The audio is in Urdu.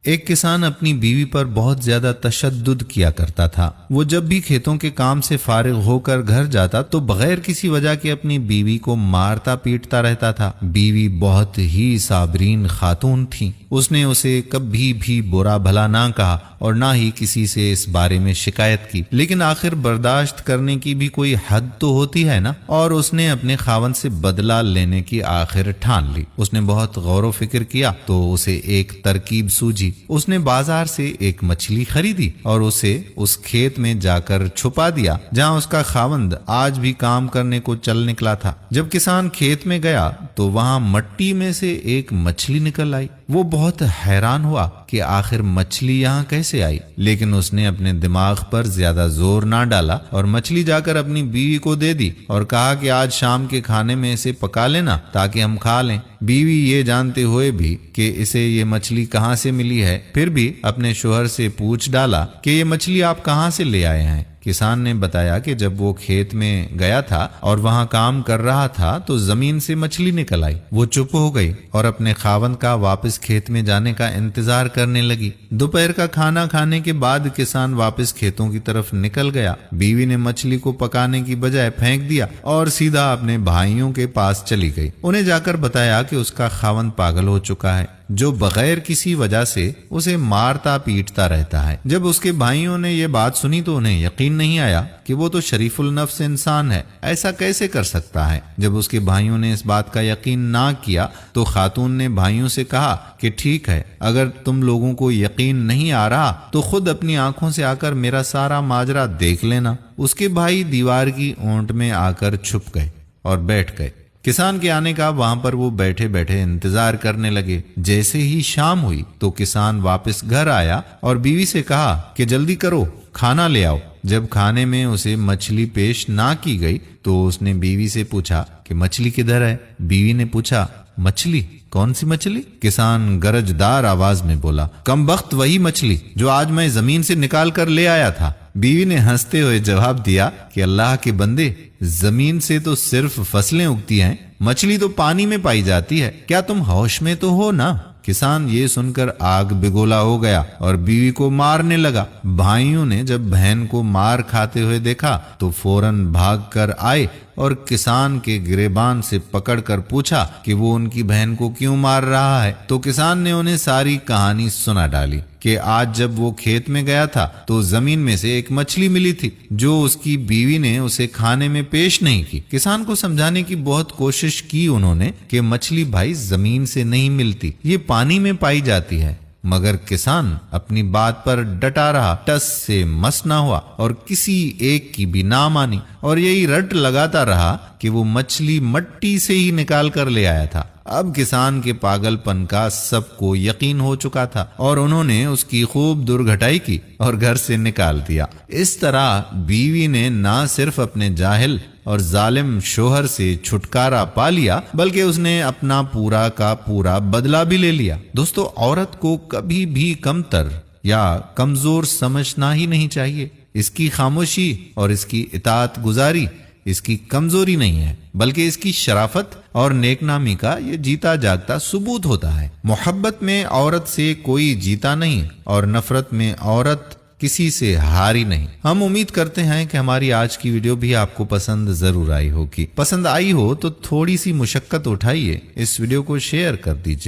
ایک کسان اپنی بیوی پر بہت زیادہ تشدد کیا کرتا تھا۔ وہ جب بھی کھیتوں کے کام سے فارغ ہو کر گھر جاتا تو بغیر کسی وجہ کے اپنی بیوی کو مارتا پیٹتا رہتا تھا۔ بیوی بہت ہی صابرین خاتون تھی، اس نے اسے کبھی بھی برا بھلا نہ کہا اور نہ ہی کسی سے اس بارے میں شکایت کی، لیکن آخر برداشت کرنے کی بھی کوئی حد تو ہوتی ہے نا، اور اس نے اپنے خاوند سے بدلہ لینے کی آخر ٹھان لی۔ اس نے بہت غور و فکر کیا تو اسے ایک ترکیب سوجی۔ اس نے بازار سے ایک مچھلی خریدی اور اسے اس کھیت میں جا کر چھپا دیا جہاں اس کا خاوند آج بھی کام کرنے کو چل نکلا تھا۔ جب کسان کھیت میں گیا تو وہاں مٹی میں سے ایک مچھلی نکل آئی۔ وہ بہت حیران ہوا کہ آخر مچھلی یہاں کیسے آئی، لیکن اس نے اپنے دماغ پر زیادہ زور نہ ڈالا اور مچھلی جا کر اپنی بیوی کو دے دی اور کہا کہ آج شام کے کھانے میں اسے پکا لینا تاکہ ہم کھا لیں۔ بیوی یہ جانتے ہوئے بھی کہ اسے یہ مچھلی کہاں سے ملی ہے، پھر بھی اپنے شوہر سے پوچھ ڈالا کہ یہ مچھلی آپ کہاں سے لے آئے ہیں۔ کسان نے بتایا کہ جب وہ کھیت میں گیا تھا اور وہاں کام کر رہا تھا تو زمین سے مچھلی نکل آئی۔ وہ چپ ہو گئی اور اپنے خاوند کا واپس کھیت میں جانے کا انتظار کرنے لگی۔ دوپہر کا کھانا کھانے کے بعد کسان واپس کھیتوں کی طرف نکل گیا۔ بیوی نے مچھلی کو پکانے کی بجائے پھینک دیا اور سیدھا اپنے بھائیوں کے پاس چلی گئی۔ انہیں جا کر بتایا کہ اس کا خاوند پاگل ہو چکا ہے جو بغیر کسی وجہ سے اسے مارتا پیٹتا رہتا ہے۔ جب اس کے بھائیوں نے یہ بات سنی تو انہیں یقین نہیں آیا کہ وہ تو شریف النفس انسان ہے، ایسا کیسے کر سکتا ہے۔ جب اس کے بھائیوں نے اس بات کا یقین نہ کیا تو خاتون نے بھائیوں سے کہا کہ ٹھیک ہے، اگر تم لوگوں کو یقین نہیں آ رہا تو خود اپنی آنکھوں سے آ کر میرا سارا ماجرا دیکھ لینا۔ اس کے بھائی دیوار کی اونٹ میں آ کر چھپ گئے اور بیٹھ گئے۔ کسان کے آنے کا وہاں پر وہ بیٹھے بیٹھے انتظار کرنے لگے۔ جیسے ہی شام ہوئی تو کسان واپس گھر آیا اور بیوی سے کہا کہ جلدی کرو، کھانا لے آؤ۔ جب کھانے میں اسے مچھلی پیش نہ کی گئی تو اس نے بیوی سے پوچھا کہ مچھلی کدھر ہے؟ بیوی نے پوچھا مچھلی؟ کون سی مچھلی؟ کسان گرجدار آواز میں بولا کم بخت وہی مچھلی جو آج میں زمین سے نکال کر لے آیا تھا۔ بیوی نے ہنستے ہوئے جواب دیا کہ اللہ کے بندے، زمین سے تو صرف فصلیں اگتی ہیں، مچھلی تو پانی میں پائی جاتی ہے، کیا تم ہوش میں تو ہو نا؟ کسان یہ سن کر آگ بگولا ہو گیا اور بیوی کو مارنے لگا۔ بھائیوں نے جب بہن کو مار کھاتے ہوئے دیکھا تو فوراً بھاگ کر آئے اور کسان کے گریبان سے پکڑ کر پوچھا کہ وہ ان کی بہن کو کیوں مار رہا ہے۔ تو کسان نے انہیں ساری کہانی سنا ڈالی کہ آج جب وہ کھیت میں گیا تھا تو زمین میں سے ایک مچھلی ملی تھی جو اس کی بیوی نے اسے کھانے میں پیش نہیں کی۔ کسان کو سمجھانے کی بہت کوشش کی انہوں نے کہ مچھلی بھائی زمین سے نہیں ملتی، یہ پانی میں پائی جاتی ہے، مگر کسان اپنی بات پر ڈٹا رہا، ٹس سے مس نہ ہوا اور کسی ایک کی بھی نہ مانی، اور یہی رٹ لگاتا رہا کہ وہ مچھلی مٹی سے ہی نکال کر لے آیا تھا۔ اب کسان کے پاگل پن کا سب کو یقین ہو چکا تھا اور انہوں نے اس کی خوب درگھٹائی کی اور گھر سے نکال دیا۔ اس طرح بیوی نے نہ صرف اپنے جاہل اور ظالم شوہر سے چھٹکارا پا لیا بلکہ اس نے اپنا پورا کا پورا بدلہ بھی لے لیا۔ دوستو، عورت کو کبھی بھی کمتر یا کمزور سمجھنا ہی نہیں چاہیے۔ اس کی خاموشی اور اس کی اطاعت گزاری اس کی کمزوری نہیں ہے بلکہ اس کی شرافت اور نیک نامی کا یہ جیتا جاگتا ثبوت ہوتا ہے۔ محبت میں عورت سے کوئی جیتا نہیں اور نفرت میں عورت کسی سے ہاری نہیں۔ ہم امید کرتے ہیں کہ ہماری آج کی ویڈیو بھی آپ کو پسند ضرور آئی ہوگی۔ پسند آئی ہو تو تھوڑی سی مشقت اٹھائیے، اس ویڈیو کو شیئر کر دیجئے۔